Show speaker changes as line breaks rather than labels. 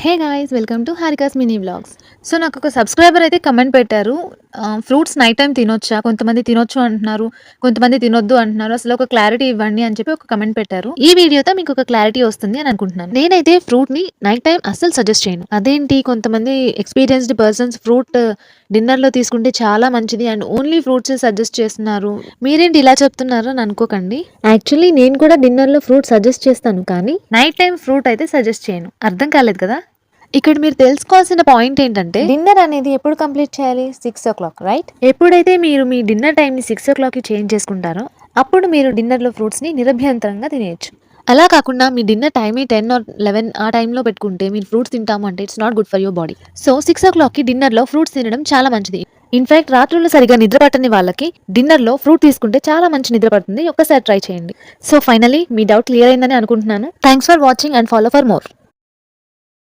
Hey guys welcome to Harika's mini vlogs. So నాకు ఒక subscriber అయితే కమెంట్ పెట్టారు. ఫ్రూట్స్ నైట్ టైం తినొచ్చా? కొంతమంది తినొచ్చు అంటున్నారు, కొంతమంది తినొద్దు అంటున్నారు. అసలు ఒక క్లారిటీ ఇవ్వండి అని చెప్పి ఒక కమెంట్ పెట్టారు. ఈ వీడియోతో మీకు ఒక క్లారిటీ వస్తుంది అని అనుకుంటున్నాను. నేనైతే ఫ్రూట్ ని నైట్ టైం అస్సలు సజెస్ట్ చేయను. అదేంటి కొంతమంది ఎక్స్పీరియన్స్డ్ పర్సన్స్ ఫ్రూట్ డిన్నర్ లో తీసుకుంటే చాలా మంచిది అండ్ ఓన్లీ ఫ్రూట్స్ సజెస్ట్ చేస్తున్నారు, మీరేంటి ఇలా చెప్తున్నారు అని అనుకోకండి. యాక్చువల్లీ నేను కూడా డిన్నర్ లో ఫ్రూట్ సజెస్ట్ చేస్తాను, కానీ నైట్ టైం ఫ్రూట్ అయితే సజెస్ట్ చేయను. అర్థం కాలేదు కదా? ఇక్కడ మీరు తెలుసుకోవాల్సిన పాయింట్ ఏంటంటే, డిన్నర్ అనేది ఎప్పుడు కంప్లీట్ చేయాలి? 6 o'clock, రైట్? ఎప్పుడైతే మీరు మీ డిన్నర్ టైంని 6 o'clockకి చేంజ్ చేసుకుంటారో అప్పుడు మీరు డిన్నర్లో ఫ్రూట్స్ని నిరభ్యంతరంగా తినేయచ్చు. అలా కాకుండా మీ డిన్నర్ టైమే 10 or 11 ఆ టైంలో పెట్టుకుంటే మీరు ఫ్రూట్స్ తింటాము అంటే it's not good for your body. So 6 o'clockకి డిన్నర్లో ఫ్రూట్స్ తినడం చాలా మంచిది. ఇన్ఫాక్ట్ రాత్రులు సరిగా నిద్ర పట్టని వాళ్ళకి డిన్నర్లో ఫ్రూట్ తీసుకుంటే చాలా మంచి నిద్ర పడుతుంది. ఒక్కసారి ట్రై చేయండి. సో ఫైనలీ మీ డౌట్ క్లియర్ అయిందని అనుకుంటున్నాను. Thanks for watching and follow for more.